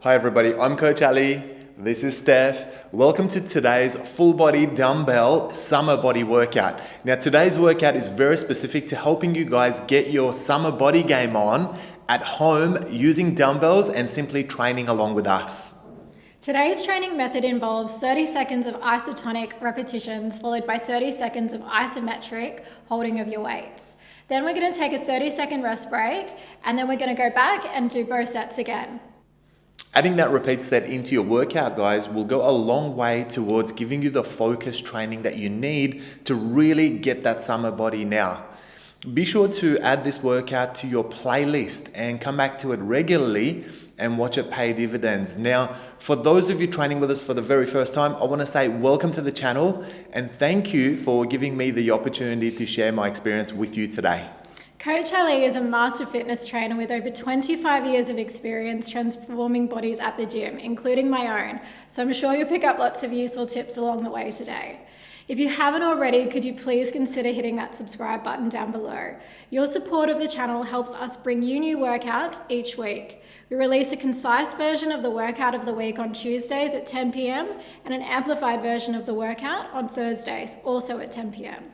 Hi everybody, I'm Coach Ali. This is Steph. Welcome to today's full body dumbbell summer body workout. Now today's workout is very specific to helping you guys get your summer body game on at home using dumbbells and simply training along with us. Today's training method involves 30 seconds of isotonic repetitions followed by 30 seconds of isometric holding of your weights. Then we're going to take a 30-second rest break and then we're going to go back and do both sets again. Adding that repeat set into your workout, guys, will go a long way towards giving you the focus training that you need to really get that summer body now. Be sure to add this workout to your playlist and come back to it regularly and watch it pay dividends. Now, for those of you training with us for the very first time, I want to say welcome to the channel and thank you for giving me the opportunity to share my experience with you today. Coach Ali is a master fitness trainer with over 25 years of experience transforming bodies at the gym, including my own. So I'm sure you'll pick up lots of useful tips along the way today. If you haven't already, could you please consider hitting that subscribe button down below? Your support of the channel helps us bring you new workouts each week. We release a concise version of the workout of the week on Tuesdays at 10 p.m. and an amplified version of the workout on Thursdays, also at 10 p.m.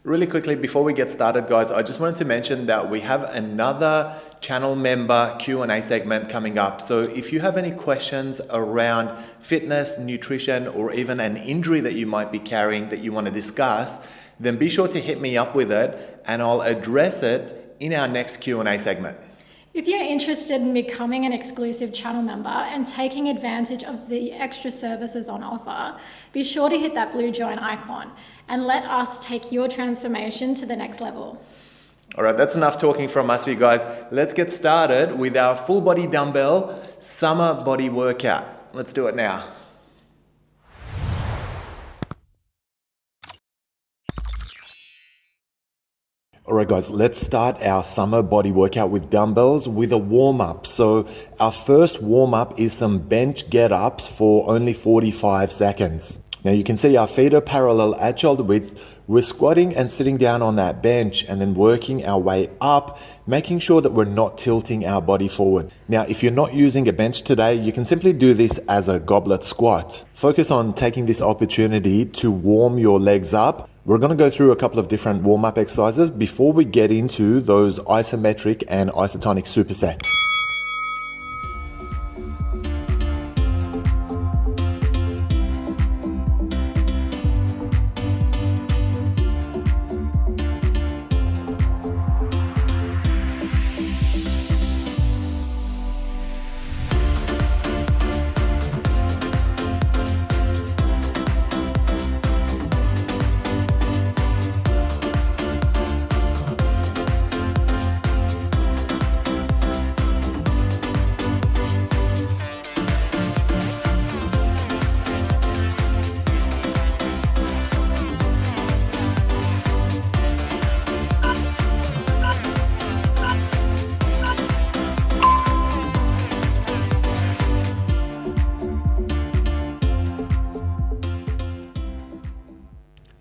Really quickly, before we get started, guys, I just wanted to mention that we have another channel member Q&A segment coming up. So if you have any questions around fitness, nutrition, or even an injury that you might be carrying that you want to discuss, then be sure to hit me up with it and I'll address it in our next Q&A segment. If you're interested in becoming an exclusive channel member and taking advantage of the extra services on offer, be sure to hit that blue join icon and let us take your transformation to the next level. All right, that's enough talking from us, you guys. Let's get started with our full body dumbbell summer body workout. Let's do it now. All right, guys, let's start our summer body workout with dumbbells with a warm-up. So our first warm-up is some bench get-ups for only 45 seconds. Now you can see our feet are parallel at shoulder width. We're squatting and sitting down on that bench and then working our way up, making sure that we're not tilting our body forward. Now, if you're not using a bench today, you can simply do this as a goblet squat. Focus on taking this opportunity to warm your legs up. We're going to go through a couple of different warm-up exercises before we get into those isometric and isotonic supersets.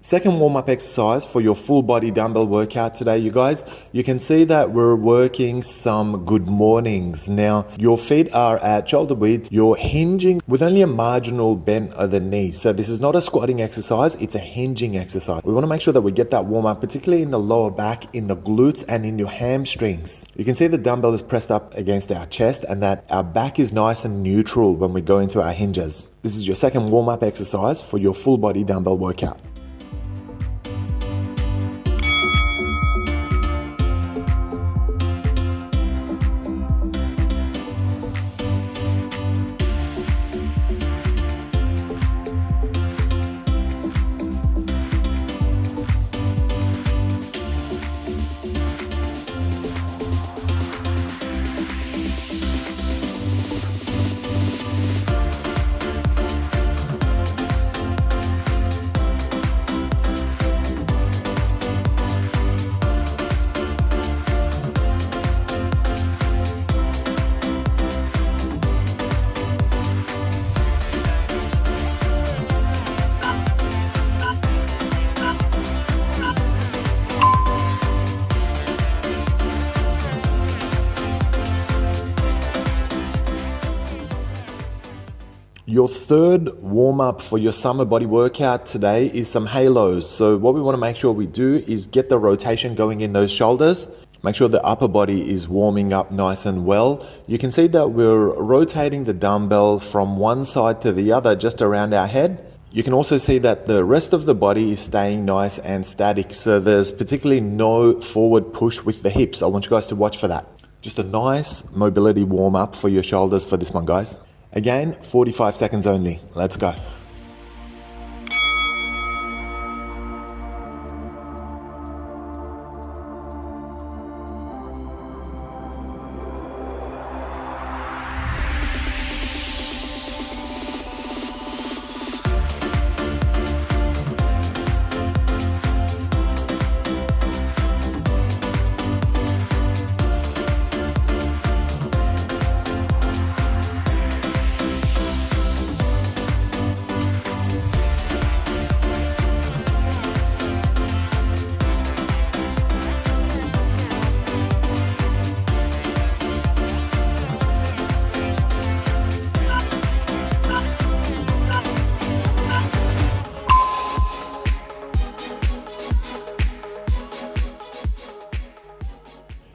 Second warm-up exercise for your full body dumbbell workout today, you guys. You can see that we're working some good mornings. Now, your feet are at shoulder width. You're hinging with only a marginal bend of the knees. So this is not a squatting exercise, it's a hinging exercise. We want to make sure that we get that warm-up, particularly in the lower back, in the glutes, and in your hamstrings. You can see the dumbbell is pressed up against our chest and that our back is nice and neutral when we go into our hinges. This is your second warm-up exercise for your full body dumbbell workout. Your third warm-up for your summer body workout today is some halos. So what we want to make sure we do is get the rotation going in those shoulders. Make sure the upper body is warming up nice and well. You can see that we're rotating the dumbbell from one side to the other just around our head. You can also see that the rest of the body is staying nice and static. So there's particularly no forward push with the hips. I want you guys to watch for that. Just a nice mobility warm up for your shoulders for this one, guys. Again, 45 seconds only. Let's go.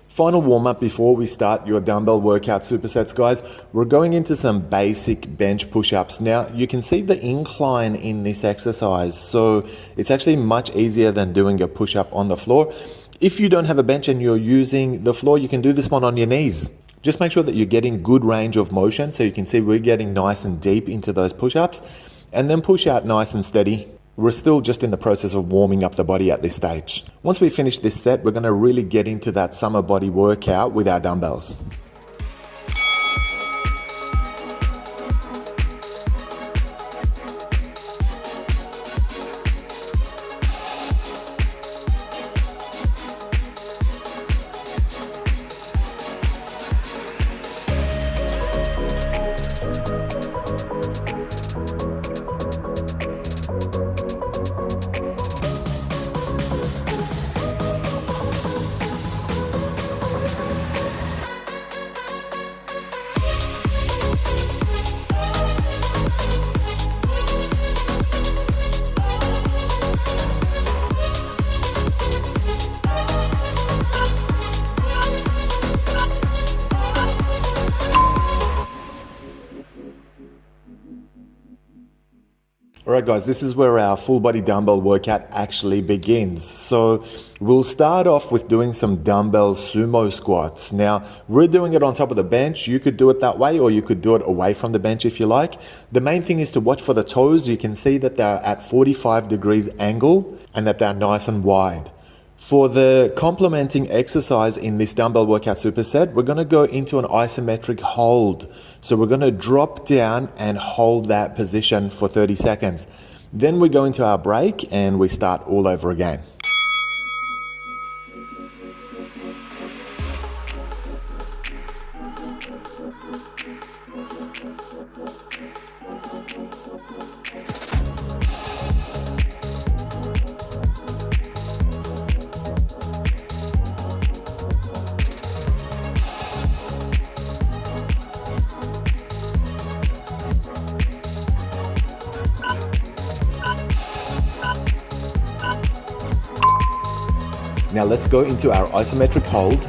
Final warm-up before we start your dumbbell workout supersets, guys. We're going into some basic bench push-ups. Now, you can see the incline in this exercise, so it's actually much easier than doing a push-up on the floor. If you don't have a bench and you're using the floor, you can do this one on your knees. Just make sure that you're getting good range of motion, so you can see we're getting nice and deep into those push-ups, and then push out nice and steady. We're still just in the process of warming up the body at this stage. Once we finish this set, we're going to really get into that summer body workout with our dumbbells. Alright guys, this is where our full body dumbbell workout actually begins. So we'll start off with doing some dumbbell sumo squats. Now, we're doing it on top of the bench. You could do it that way, or you could do it away from the bench if you like. The main thing is to watch for the toes. You can see that they're at 45 degrees angle and that they're nice and wide. For the complementing exercise in this dumbbell workout superset, we're going to go into an isometric hold. So we're going to drop down and hold that position for 30 seconds. Then we go into our break and we start all over again. Now let's go into our isometric hold.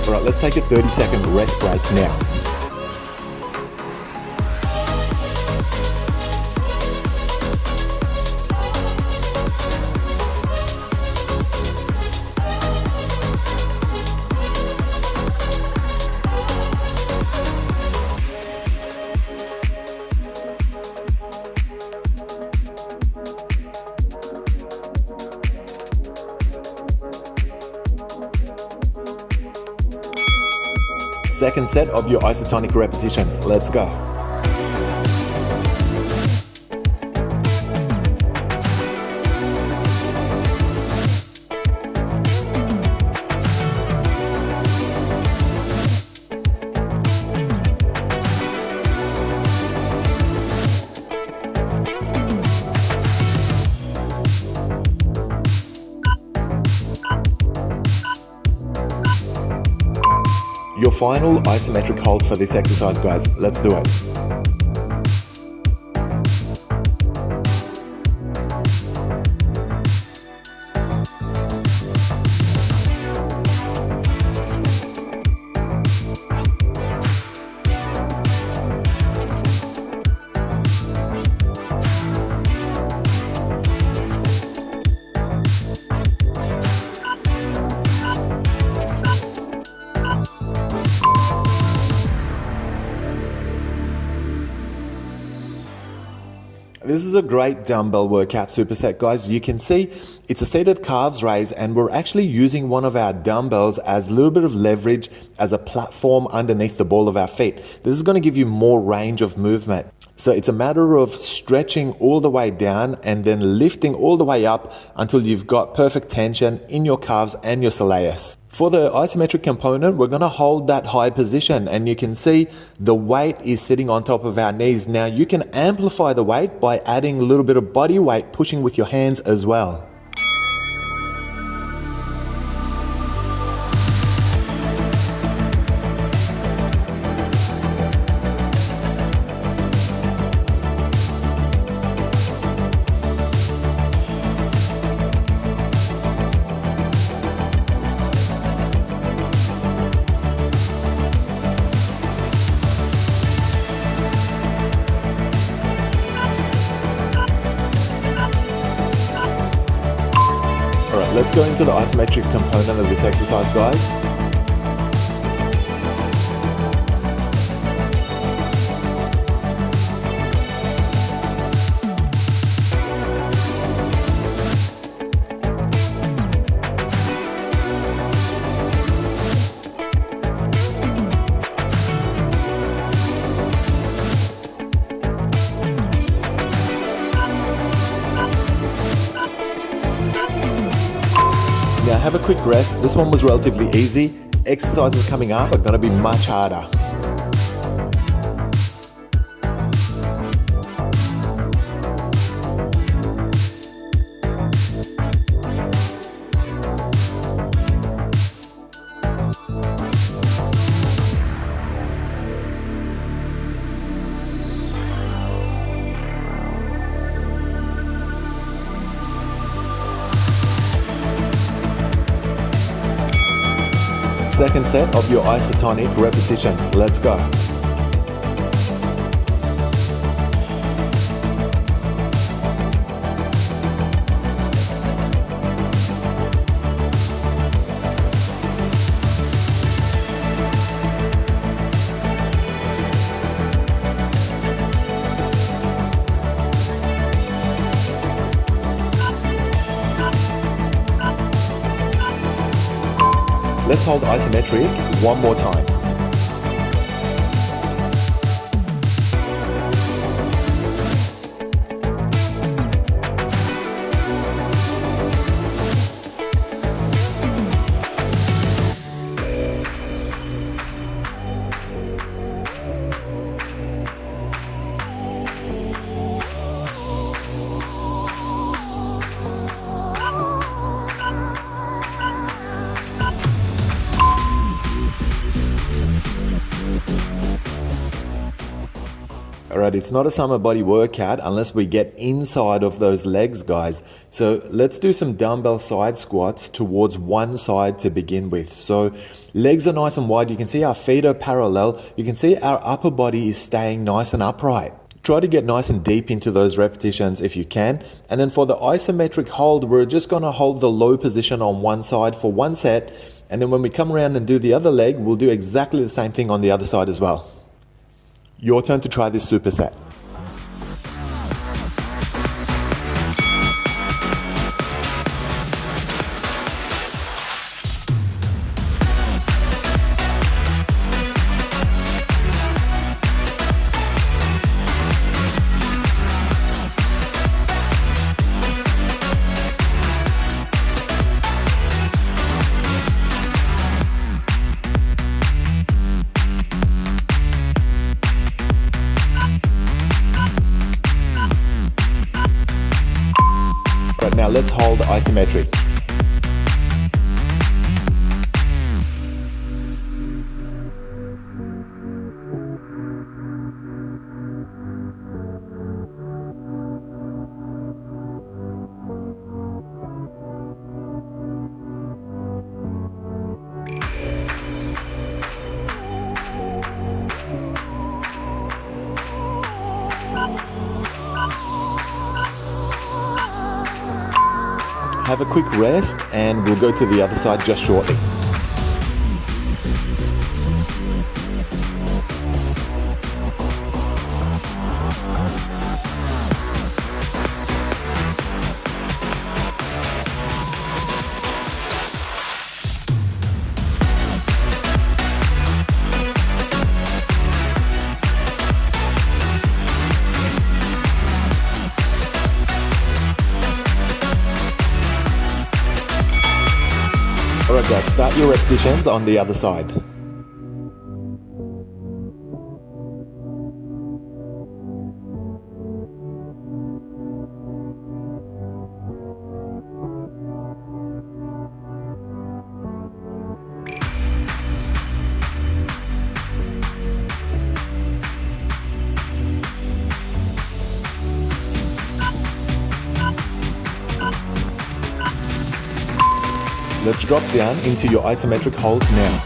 Alright, let's take a 30-second rest break now. Second set of your isotonic repetitions. Let's go. final isometric hold for this exercise, guys. Let's do it. This is a great dumbbell workout superset, guys. You can see it's a seated calves raise, and we're actually using one of our dumbbells as a little bit of leverage as a platform underneath the ball of our feet. This is going to give you more range of movement. So it's a matter of stretching all the way down and then lifting all the way up until you've got perfect tension in your calves and your soleus. For the isometric component, we're going to hold that high position, and you can see the weight is sitting on top of our knees. Now you can amplify the weight by adding a little bit of body weight, pushing with your hands as well. Alright, let's go into the isometric component of this exercise, guys. Now have a quick rest. This one was relatively easy. Exercises coming up are going to be much harder. Second set of your isotonic repetitions. Let's go. Let's hold isometric one more time. Alright, it's not a summer body workout unless we get inside of those legs, guys. So let's do some dumbbell side squats towards one side to begin with. So legs are nice and wide. You can see our feet are parallel. You can see our upper body is staying nice and upright. Try to get nice and deep into those repetitions if you can. And then for the isometric hold, we're just going to hold the low position on one side for one set. And then when we come around and do the other leg, we'll do exactly the same thing on the other side as well. Your turn to try this superset. Right, now let's hold isometric. Have a quick rest and we'll go to the other side just shortly. Alright guys, start your repetitions on the other side. Let's drop down into your isometric holds now.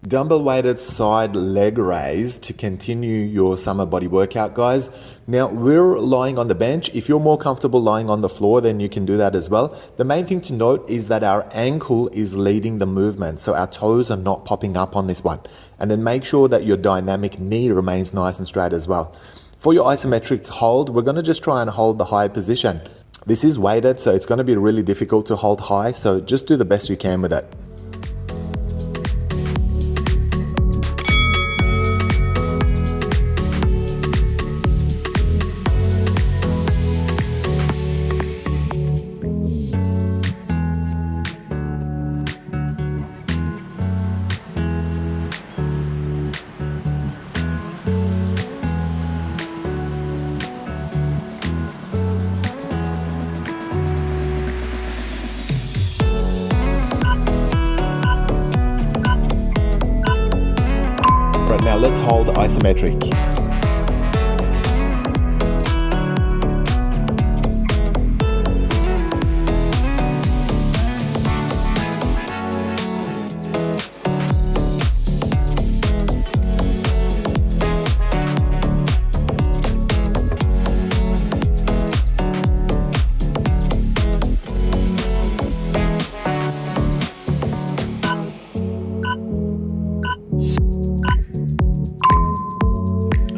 Dumbbell weighted side leg raise to continue your summer body workout, guys. Now we're lying on the bench. If you're more comfortable lying on the floor, then you can do that as well. The main thing to note is that our ankle is leading the movement, so our toes are not popping up on this one. And then make sure that your dynamic knee remains nice and straight as well. For your isometric hold, we're going to just try and hold the high position. This is weighted, so it's going to be really difficult to hold high, so just do the best you can with it. Right, now let's hold isometric.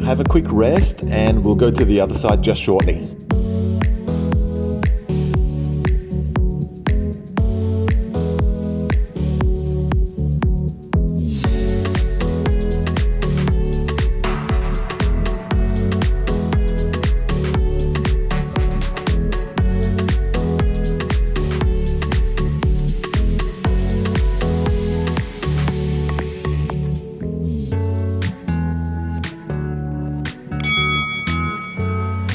Have a quick rest and we'll go to the other side just shortly.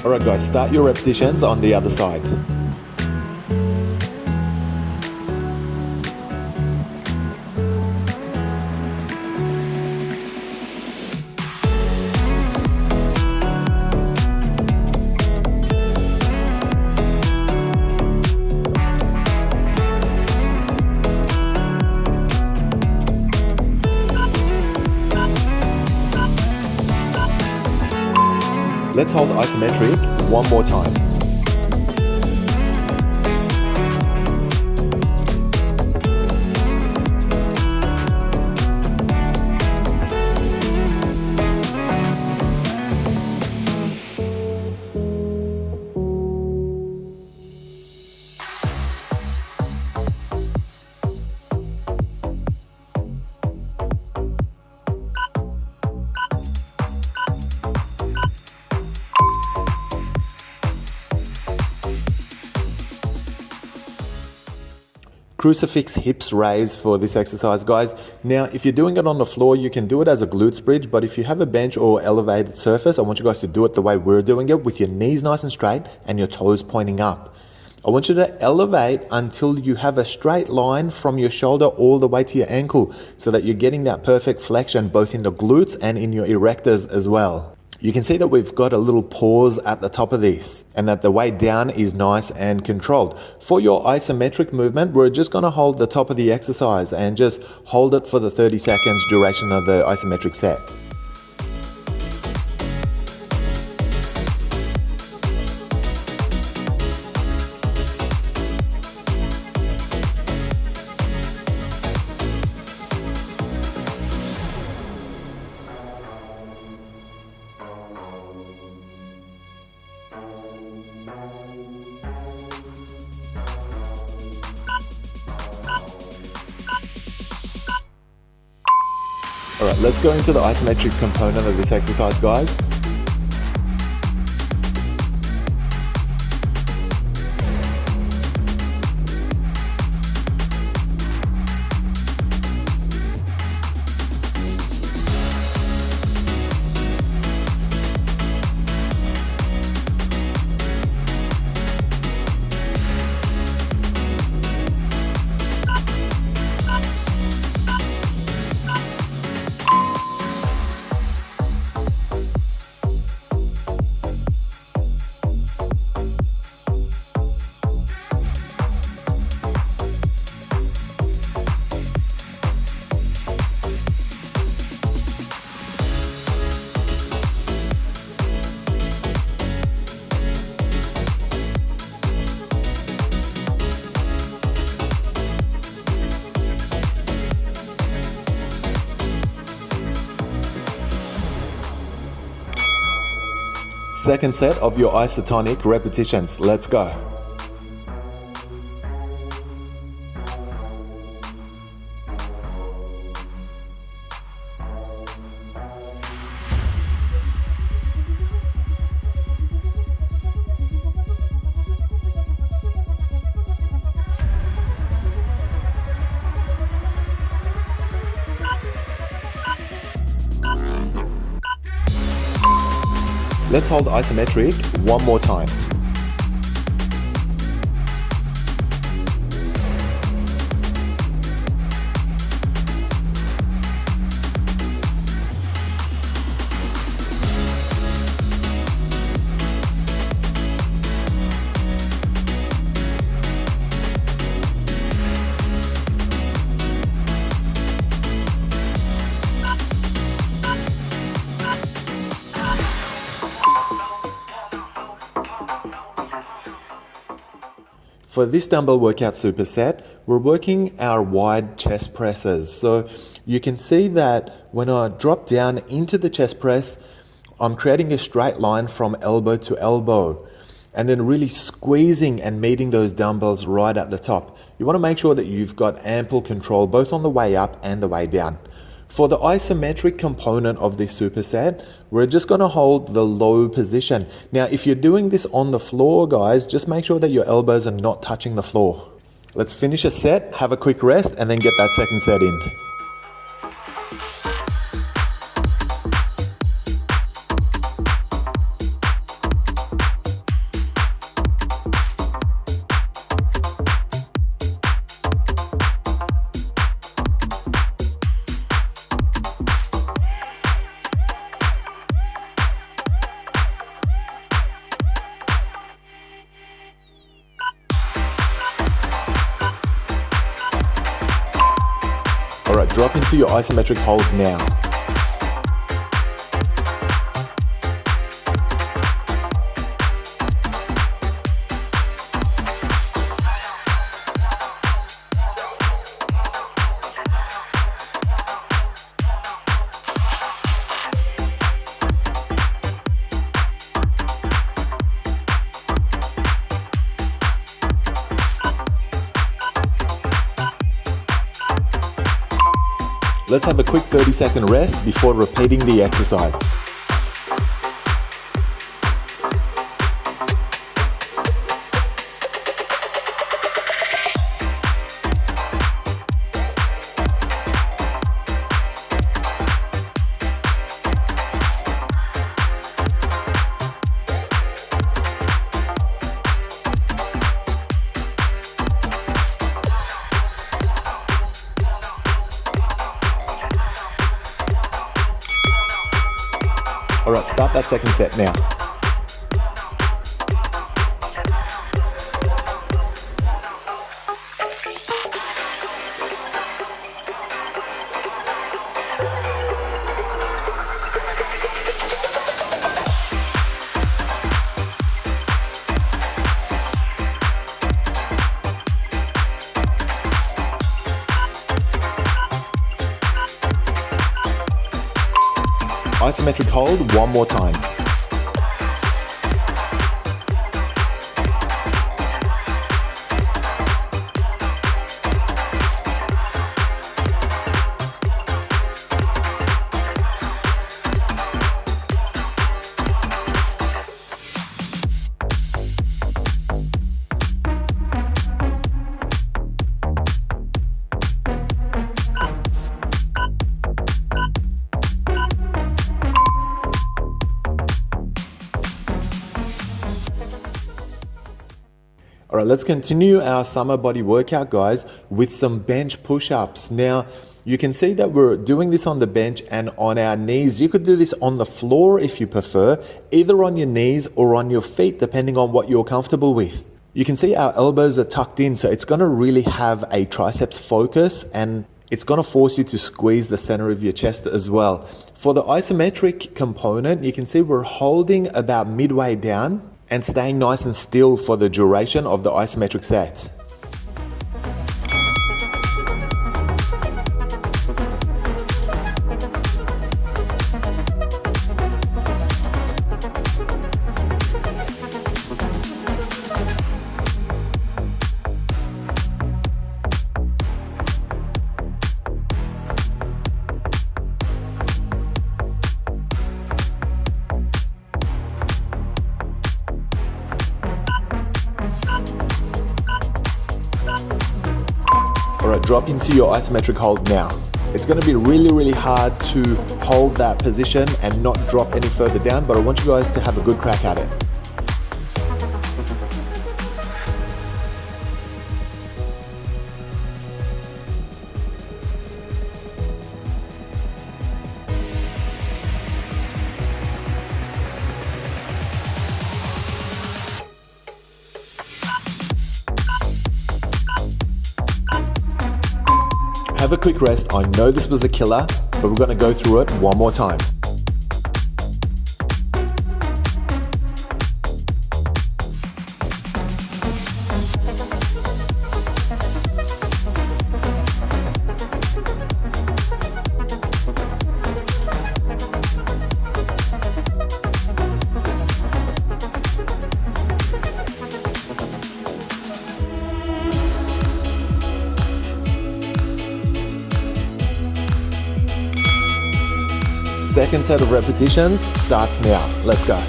Alright guys, start your repetitions on the other side. Let's hold isometric one more time. Crucifix hips raise for this exercise, guys. Now, if you're doing it on the floor, you can do it as a glutes bridge, but if you have a bench or elevated surface, I want you guys to do it the way we're doing it, with your knees nice and straight and your toes pointing up. I want you to elevate until you have a straight line from your shoulder all the way to your ankle, so that you're getting that perfect flexion both in the glutes and in your erectors as well. You can see that we've got a little pause at the top of this, and that the way down is nice and controlled. For your isometric movement, we're just going to hold the top of the exercise and just hold it for the 30 seconds duration of the isometric set. All right, let's go into the isometric component of this exercise, guys. Second set of your isotonic repetitions. Let's go. Let's hold isometric one more time. For this dumbbell workout superset, we're working our wide chest presses. So you can see that when I drop down into the chest press, I'm creating a straight line from elbow to elbow, and then really squeezing and meeting those dumbbells right at the top. You want to make sure that you've got ample control both on the way up and the way down. For the isometric component of this superset, we're just going to hold the low position. Now, if you're doing this on the floor, guys, just make sure that your elbows are not touching the floor. Let's finish a set, have a quick rest, and then get that second set in. All right, drop into your isometric hold now. Let's have a quick 30-second rest before repeating the exercise. All right, start that second set now. Isometric hold one more time. All right, let's continue our summer body workout, guys, with some bench push-ups. Now, you can see that we're doing this on the bench and on our knees. You could do this on the floor if you prefer, either on your knees or on your feet, depending on what you're comfortable with. You can see our elbows are tucked in, so it's gonna really have a triceps focus, and it's gonna force you to squeeze the center of your chest as well. For the isometric component, you can see we're holding about midway down and staying nice and still for the duration of the isometric sets. All right, drop into your isometric hold now. It's going to be really hard to hold that position and not drop any further down, but I want you guys to have a good crack at it. Have a quick rest. I know this was a killer, but we're going to go through it one more time. Second set of repetitions starts now. Let's go.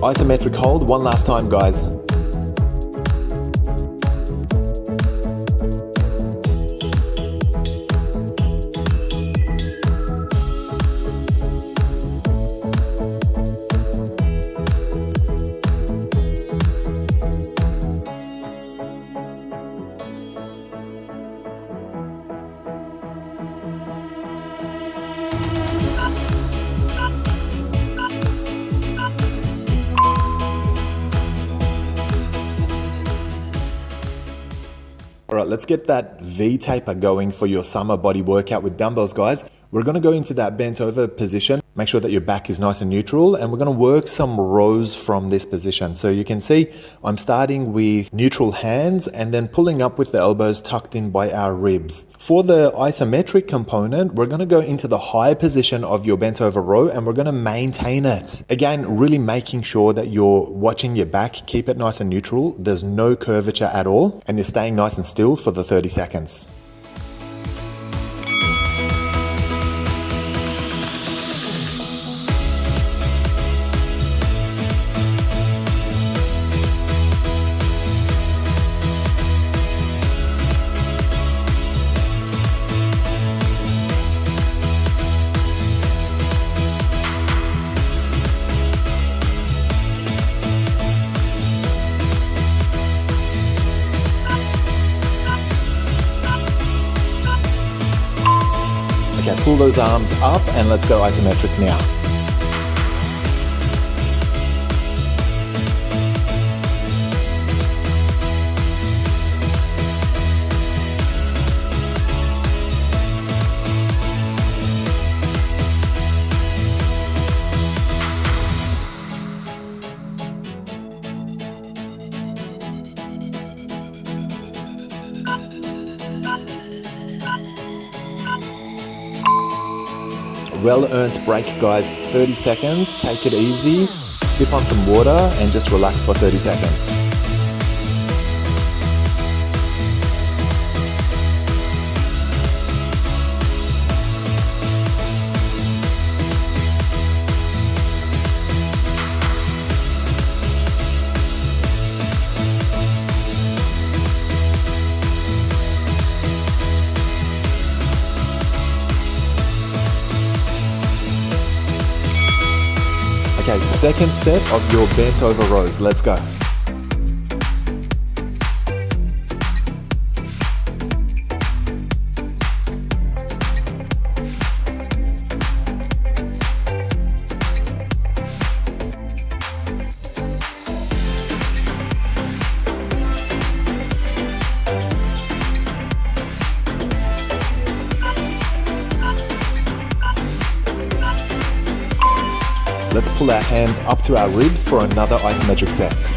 Isometric hold one last time, guys. All right, let's get that V taper going for your summer body workout with dumbbells, guys. We're going to go into that bent over position. Make sure that your back is nice and neutral, and we're going to work some rows from this position. So you can see I'm starting with neutral hands and then pulling up with the elbows tucked in by our ribs. For the isometric component, we're going to go into the high position of your bent over row, and we're going to maintain it. Again, really making sure that you're watching your back, keep it nice and neutral. There's no curvature at all, and you're staying nice and still for the 30 seconds. pull those arms up and let's go isometric now. Well-earned break, guys. 30 seconds, take it easy, sip on some water and just relax for 30 seconds. Okay, second set of your bent over rows. Let's go. Let's pull our hands up to our ribs for another isometric set.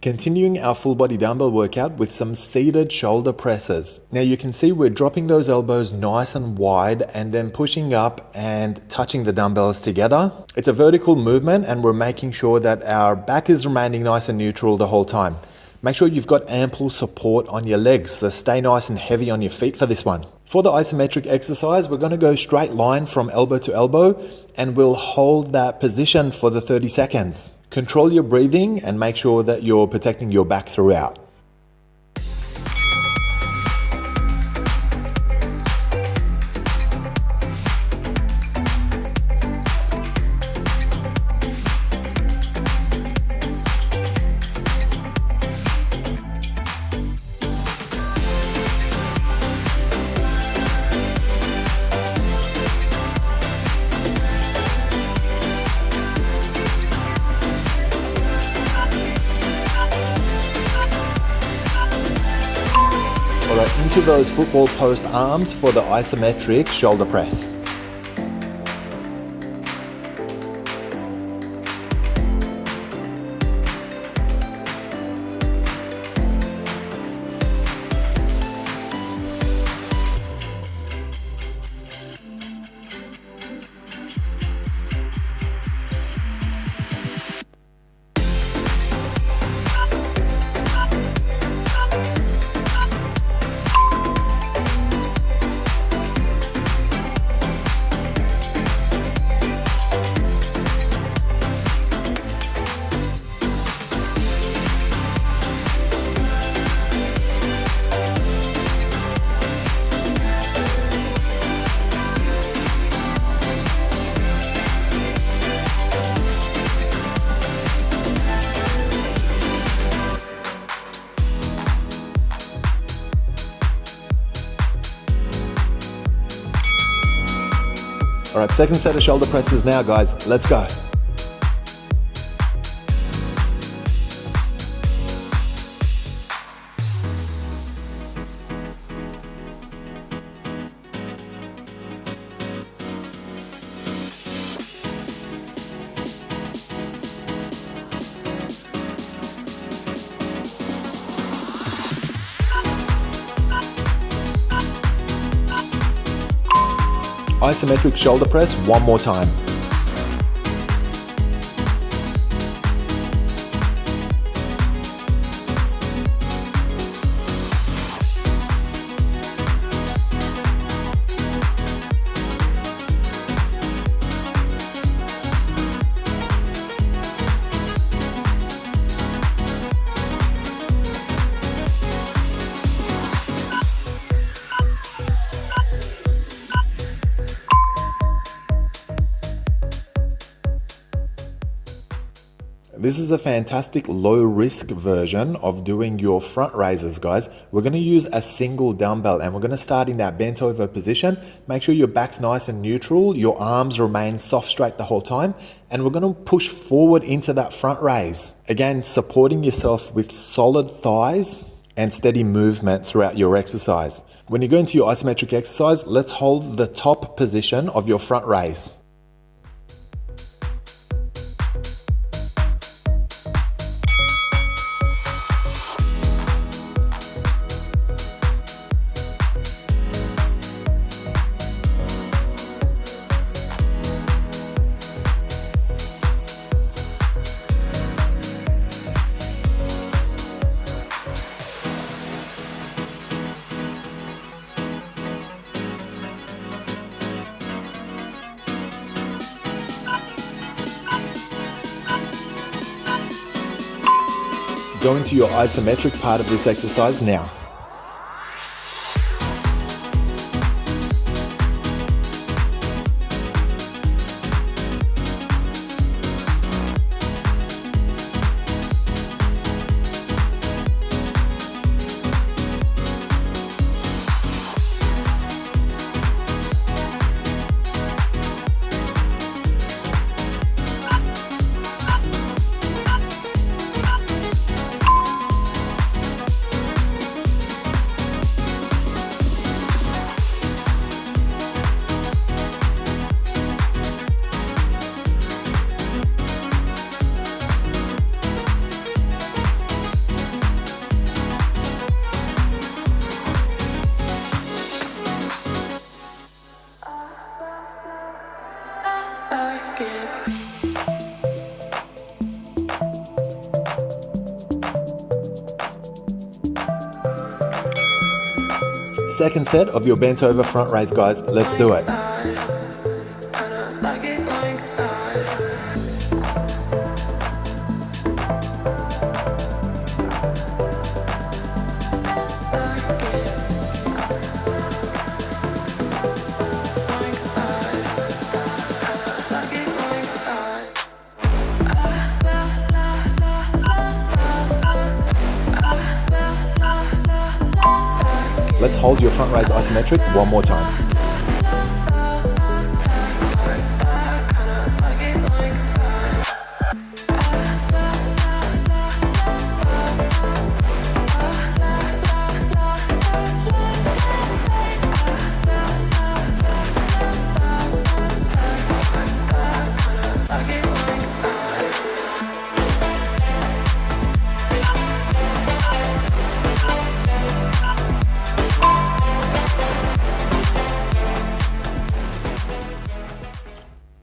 Continuing our full body dumbbell workout with some seated shoulder presses. Now you can see we're dropping those elbows nice and wide and then pushing up and touching the dumbbells together. It's a vertical movement and we're making sure that our back is remaining nice and neutral the whole time. Make sure you've got ample support on your legs, so stay nice and heavy on your feet for this one. For the isometric exercise, we're going to go straight line from elbow to elbow and we'll hold that position for the 30 seconds. Control your breathing and make sure that you're protecting your back throughout. Alright, into those football post arms for the isometric shoulder press. Alright, second set of shoulder presses now, guys. Let's go. Isometric shoulder press one more time. This is a fantastic low risk version of doing your front raises, guys. We're going to use a single dumbbell and we're going to start in that bent over position. Make sure your back's nice and neutral, your arms remain soft straight the whole time, and we're going to push forward into that front raise. Again, supporting yourself with solid thighs and steady movement throughout your exercise. When you go into your isometric exercise, let's hold the top position of your front raise. Go into your isometric part of this exercise now. Second set of your bent over front raise, guys. Let's do it. Let's hold your front raise isometric one more time.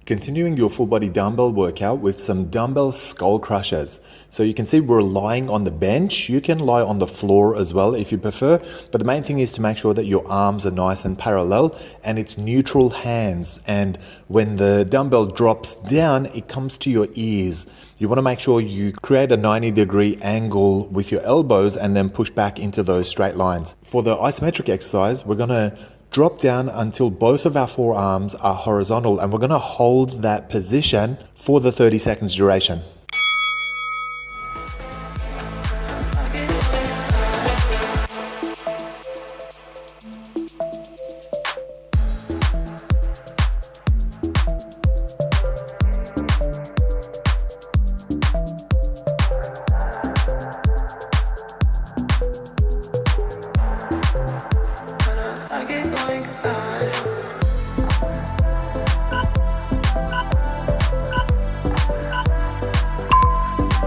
Continuing your full body dumbbell workout with some dumbbell skull crushers. So you can see we're lying on the bench. You can lie on the floor as well if you prefer, but the main thing is to make sure that your arms are nice and parallel and it's neutral hands. And when the dumbbell drops down, it comes to your ears. You want to make sure you create a 90-degree angle with your elbows and then push back into those straight lines. For the isometric exercise, we're going to drop down until both of our forearms are horizontal, and we're going to hold that position for the 30 seconds duration.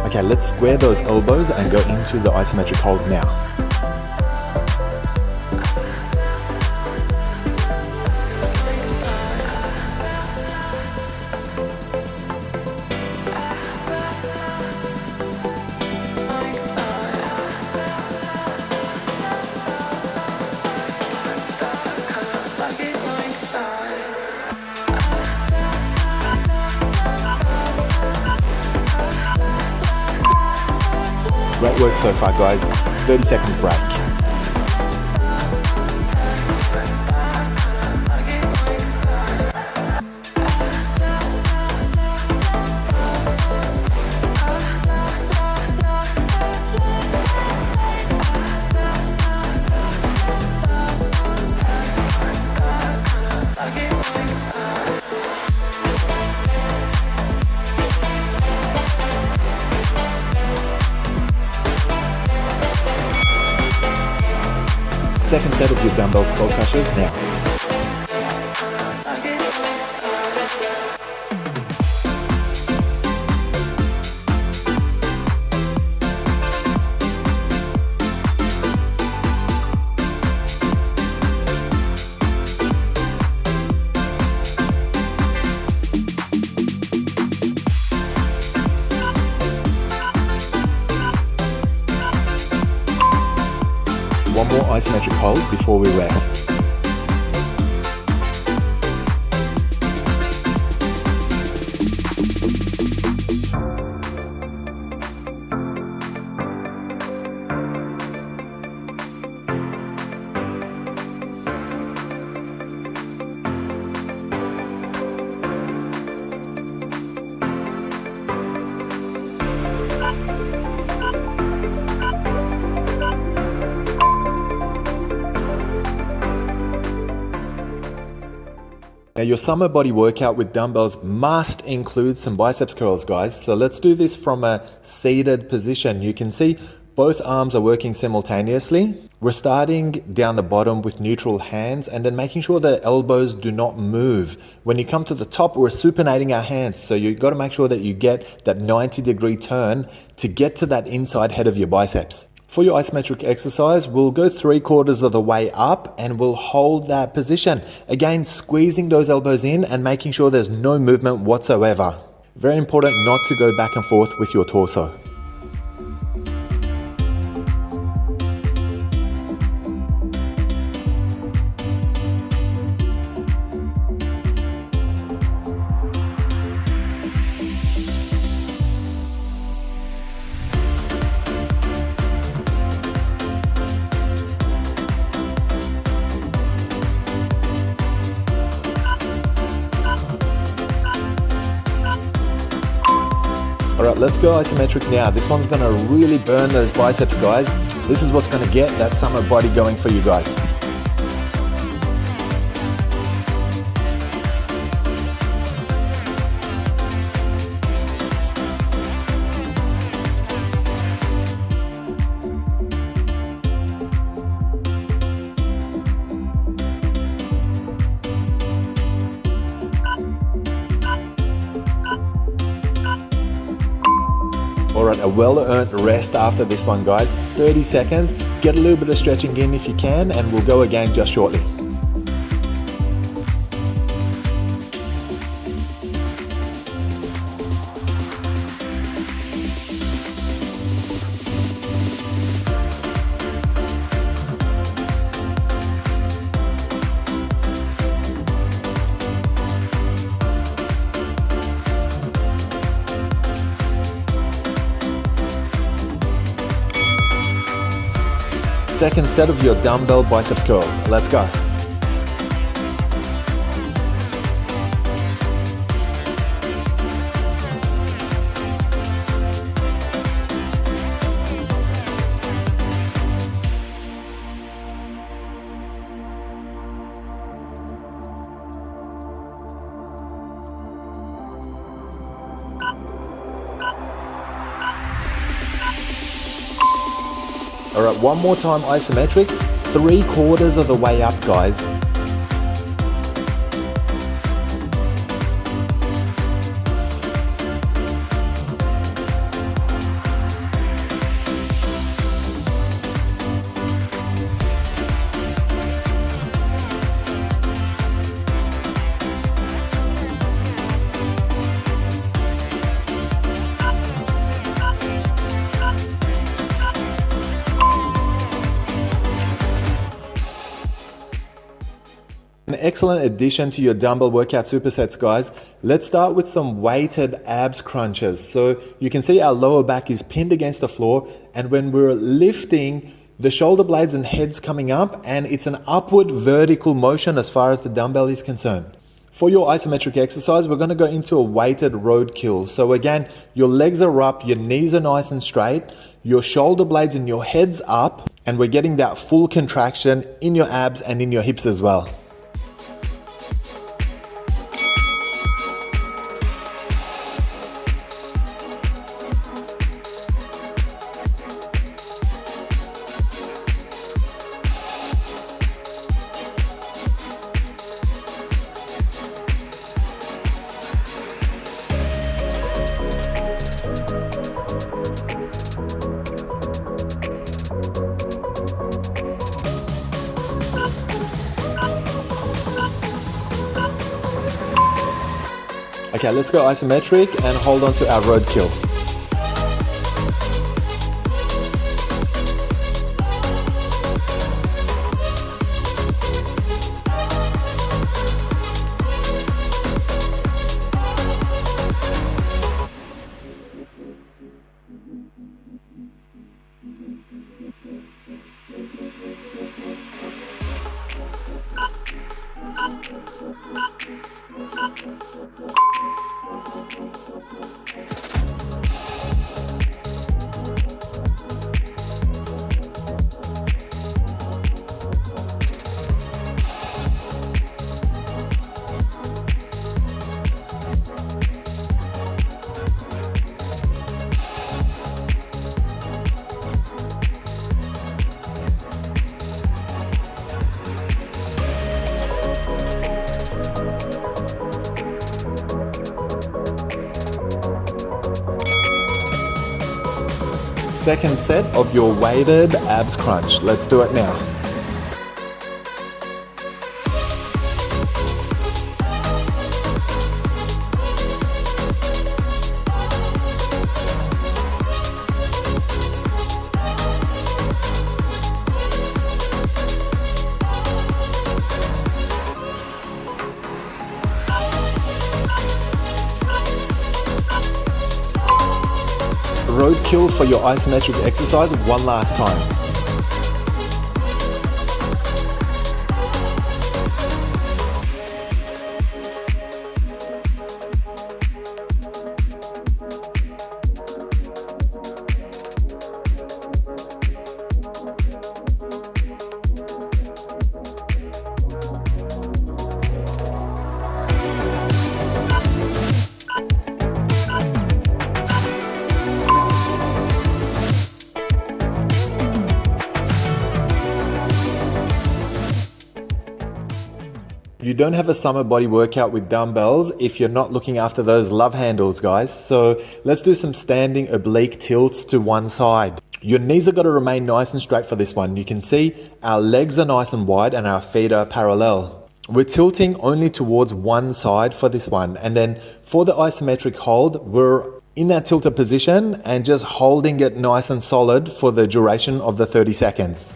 Okay, let's square those elbows and go into the isometric hold now. Great work so far, guys. 30 seconds break. second set of your dumbbell skull crushers now. One more isometric hold before we rest. Now your summer body workout with dumbbells must include some biceps curls, guys. So let's do this from a seated position. You can see both arms are working simultaneously. We're starting down the bottom with neutral hands and then making sure the elbows do not move. When you come to the top, we're supinating our hands. So you've got to make sure that you get that 90-degree turn to get to that inside head of your biceps. For your isometric exercise, we'll go 3/4 of the way up and we'll hold that position. Again, squeezing those elbows in and making sure there's no movement whatsoever. Very important not to go back and forth with your torso. All right, let's go isometric now. This one's gonna really burn those biceps, guys. This is what's gonna get that summer body going for you guys. All right, a well-earned rest after this one, guys. 30 seconds, get a little bit of stretching in if you can, and we'll go again just shortly. Second set of your dumbbell biceps curls. Let's go. All right, one more time isometric, 3/4 of the way up, guys. An excellent addition to your dumbbell workout supersets, guys. Let's start with some weighted abs crunches. So you can see our lower back is pinned against the floor, and when we're lifting, the shoulder blades and head's coming up, and it's an upward vertical motion as far as the dumbbell is concerned. For your isometric exercise, we're going to go into a weighted roadkill. So again, your legs are up, your knees are nice and straight, your shoulder blades and your head's up, and we're getting that full contraction in your abs and in your hips as well. Okay, let's go isometric and hold on to our roadkill. Second set of your weighted abs crunch. Let's do it now. Roadkill for your isometric exercise one last time. You don't have a summer body workout with dumbbells if you're not looking after those love handles, guys. So let's do some standing oblique tilts to one side. Your knees are got to remain nice and straight for this one. You can see our legs are nice and wide and our feet are parallel. We're tilting only towards one side for this one. And then for the isometric hold, we're in that tilted position and just holding it nice and solid for the duration of the 30 seconds.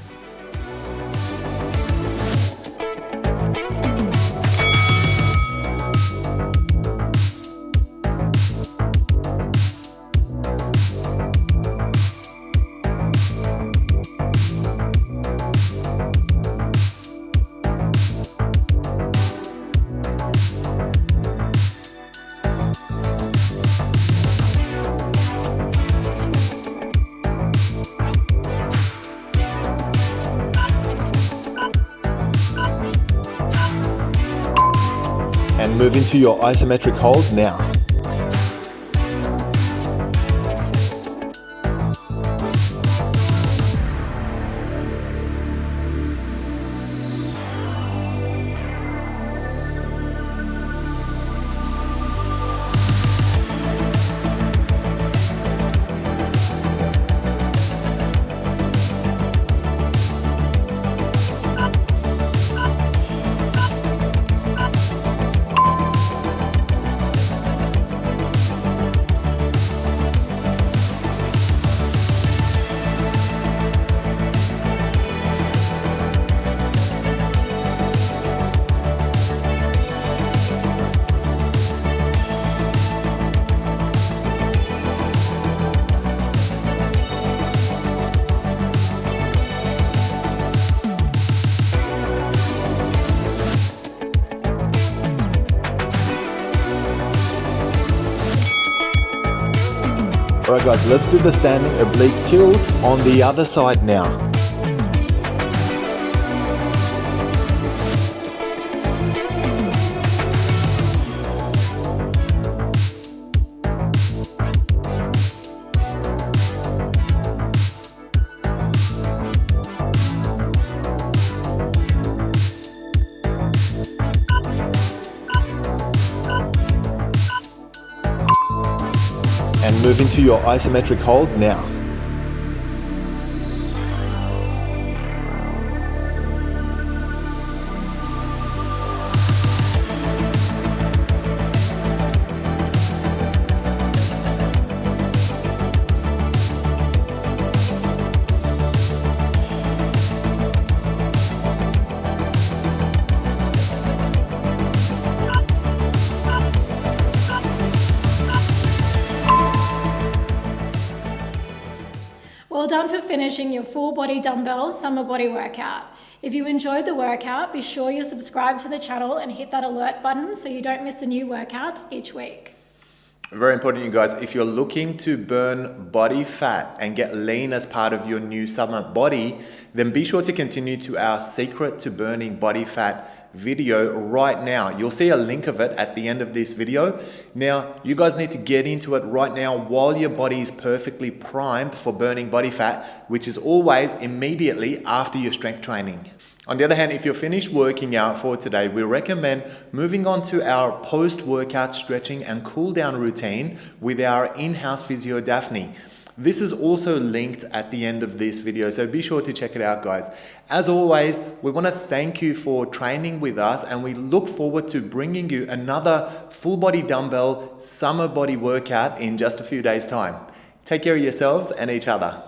And move into your isometric hold now. Alright guys, let's do the standing oblique tilt on the other side now. And move into your isometric hold now. Well done for finishing your full body dumbbell summer body workout. If you enjoyed the workout, be sure you subscribe to the channel and hit that alert button so you don't miss the new workouts each week. Very important, you guys. If you're looking to burn body fat and get lean as part of your new summer body, then be sure to continue to our secret to burning body fat video right now. You'll see a link of it at the end of this video. Now, you guys need to get into it right now while your body is perfectly primed for burning body fat, which is always immediately after your strength training. On the other hand, if you're finished working out for today, we recommend moving on to our post-workout stretching and cool down routine with our in-house physio Daphne. This is also linked at the end of this video, so be sure to check it out, guys. As always, we want to thank you for training with us, and we look forward to bringing you another full body dumbbell summer body workout in just a few days' time. Take care of yourselves and each other.